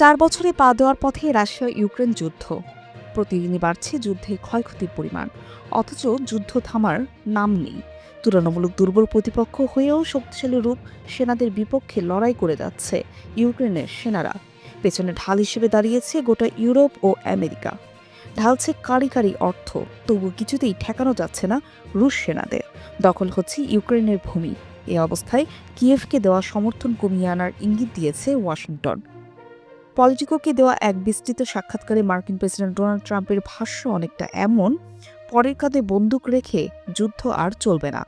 4 বছরে পা দেওয়ার পথে রাশিয়া ইউক্রেন যুদ্ধ। প্রতিদিনই বাড়ছে যুদ্ধে ক্ষয়ক্ষতির পরিমাণ, অথচ যুদ্ধ থামার নাম নেই। তুলনামূলক দুর্বল প্রতিপক্ষ হয়েও শক্তিশালী রূপ সেনাদের বিপক্ষে লড়াই করে যাচ্ছে ইউক্রেনের সেনারা। পেছনে ঢাল হিসেবে দাঁড়িয়েছে গোটা ইউরোপ ও আমেরিকা। ঢালছে কারি কারি অর্থ, তবু কিছুতেই ঠেকানো যাচ্ছে না রুশ সেনাদের। দখল হচ্ছে ইউক্রেনের ভূমি। এ অবস্থায় কিয়েভকে দেওয়া সমর্থন কমিয়ে আনার ইঙ্গিত দিয়েছে ওয়াশিংটন। পলিটিকোকে দেওয়া এক বিস্তৃত সাক্ষাৎকারে মার্কিন প্রেসিডেন্ট ডোনাল্ড ট্রাম্পের ভাষ্য অনেকটা এমন: পরের কাঁধে বন্দুক রেখে যুদ্ধ আর চলবে না।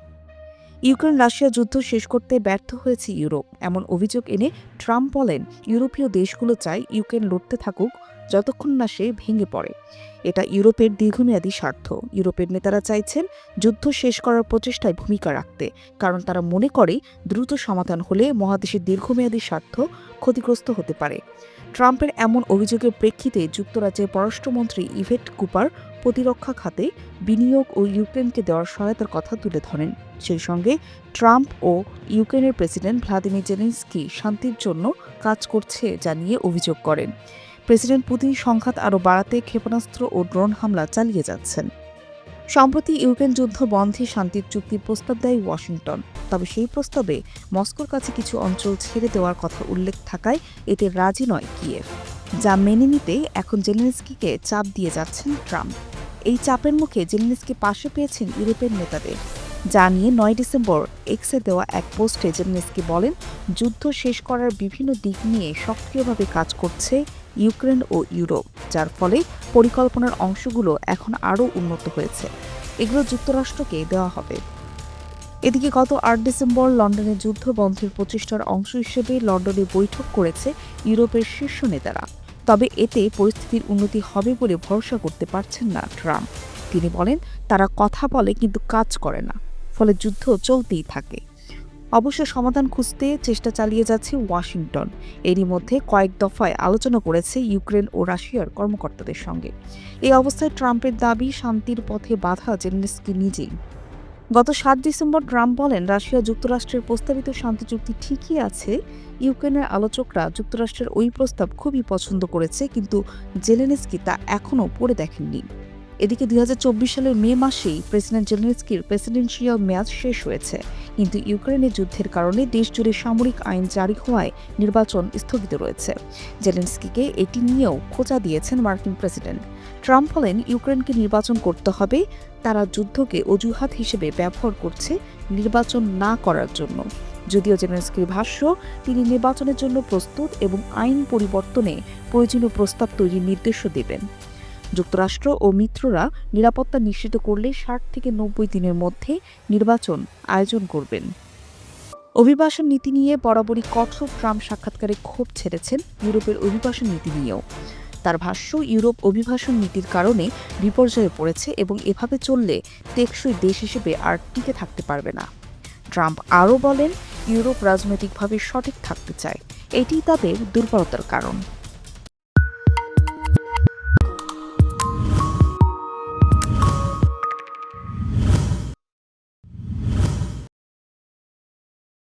ইউক্রেন রাশিয়া যুদ্ধ শেষ করতে ব্যর্থ হয়েছে ইউরোপ, এমন অভিযোগ এনে ট্রাম্প বলেন, ইউরোপীয় দেশগুলো চায় ইউক্রেন লড়তে থাকুক যতক্ষণ না সে ভেঙে পড়ে। এটা ইউরোপের দীর্ঘমেয়াদী স্বার্থ। ইউরোপের নেতারা চাইছেন যুদ্ধ শেষ করার প্রচেষ্টায় ভূমিকা রাখতে, কারণ তারা মনে করে দ্রুত সমাধান হলে মহাদেশের দীর্ঘমেয়াদী স্বার্থ ক্ষতিগ্রস্ত হতে পারে। ট্রাম্পের এমন অভিযোগের প্রেক্ষিতে যুক্তরাজ্যের পররাষ্ট্রমন্ত্রী ইভেট কুপার প্রতিরক্ষা খাতে বিনিয়োগ ও ইউক্রেনকে দেওয়ার সহায়তার কথা তুলে ধরেন। সেই সঙ্গে ট্রাম্প ও ইউক্রেনের প্রেসিডেন্ট ভ্লাদিমির জেলেনস্কি শান্তির জন্য কাজ করছে জানিয়ে অভিযোগ করেন। প্রেসিডেন্ট পুতিন সংঘাত আরও বাড়াতে ক্ষেপণাস্ত্র ও ড্রোন হামলা চালিয়ে যাচ্ছেন। সম্প্রতি ইউক্রেন যুদ্ধ বন্ধে শান্তির চুক্তির প্রস্তাব দেয় ওয়াশিংটন। তবে সেই প্রস্তাবে মস্কোর কাছে কিছু অঞ্চল ছেড়ে দেওয়ার কথা উল্লেখ থাকায় এতে রাজি নয় কিয়েভ, যা মেনে নিতে এখন জেলেনস্কিকে চাপ দিয়ে যাচ্ছেন ট্রাম্প। এই চাপের মুখে জেলেনস্কি পাশে পেয়েছেন ইউরোপের নেতাদের। যা নিয়ে 9 ডিসেম্বর এক্সে দেওয়া এক পোস্টে জেলেনস্কি বলেন, যুদ্ধ শেষ করার বিভিন্ন দিক নিয়ে সক্রিয়ভাবে কাজ করছে ইউক্রেন ও ইউরোপ, যার ফলে পরিকল্পনার অংশগুলো এখন আরও উন্নত হয়েছে। এগুলো যুক্তরাষ্ট্রকে দেওয়া হবে। এদিকে গত 8 ডিসেম্বর লন্ডনে যুদ্ধ বন্ধের প্রচেষ্টার অংশ হিসেবে লন্ডনে বৈঠক করেছে ইউরোপের শীর্ষ নেতারা। তবে এতে পরিস্থিতির উন্নতি হবে বলে ভরসা করতে পারছেন না ট্রাম্প। তিনি বলেন, তারা কথা বলে কিন্তু কাজ করে না, ফলে যুদ্ধ চলতেই থাকে। অবশ্য সমাধান খুঁজতে চেষ্টা চালিয়ে যাচ্ছে ওয়াশিংটন। এরই মধ্যে কয়েক দফায় আলোচনা করেছে ইউক্রেন ও রাশিয়ার কর্মকর্তাদের সঙ্গে। এই অবস্থায় ট্রাম্পের দাবি শান্তির পথে বাধা জেলেনস্কি নিজেই। গত 7 ডিসেম্বর ট্রাম্প বলেন, রাশিয়া যুক্তরাষ্ট্রের প্রস্তাবিত শান্তি চুক্তি ঠিকই আছে। ইউক্রেনের আলোচকরা যুক্তরাষ্ট্রের ওই প্রস্তাব খুবই পছন্দ করেছে, কিন্তু জেলেনস্কি তা এখনও পড়ে দেখেননি। এদিকে 2024 সালের মে মাসেই প্রেসিডেন্ট জেলেনস্কির প্রেসিডেন্সিয়াল মেয়াদ শেষ হয়েছে, কিন্তু ইউক্রেনের যুদ্ধের কারণে দেশজুড়ে সামরিক আইন জারি হওয়ায় নির্বাচন স্থগিত রয়েছে। জেলেনস্কিকে এটি নিয়েও খোঁচা দিয়েছেন মার্কিন প্রেসিডেন্ট। ট্রাম্প বলেন, ইউক্রেনকে নির্বাচন করতে হবে। তারা যুদ্ধকে অজুহাত হিসেবে ব্যবহার করছে নির্বাচন না করার জন্য। যদিও জেলেনস্কির ভাষ্য, তিনি নির্বাচনের জন্য প্রস্তুত এবং আইন পরিবর্তনে প্রয়োজনীয় প্রস্তাব তৈরির নির্দেশও দেবেন। যুক্তরাষ্ট্র ও মিত্ররা নিরাপত্তা নিশ্চিত করলে 60 থেকে 90 দিনের মধ্যে নির্বাচন আয়োজন করবেন। অভিবাসন নীতি নিয়ে বরাবরই কঠোর ট্রাম্প সাক্ষাৎকারে ক্ষোভ ছেড়েছেন ইউরোপের অভিবাসন নীতি নিয়েও। তার ভাষ্য, ইউরোপ অভিবাসন নীতির কারণে বিপর্যয়ে পড়েছে এবং এভাবে চললে টেকসই দেশ হিসেবে আর টিকে থাকতে পারবে না। ট্রাম্প আরও বলেন, ইউরোপ রাজনৈতিকভাবে সঠিক থাকতে চায়, এটিই তাদের দুর্বলতার কারণ।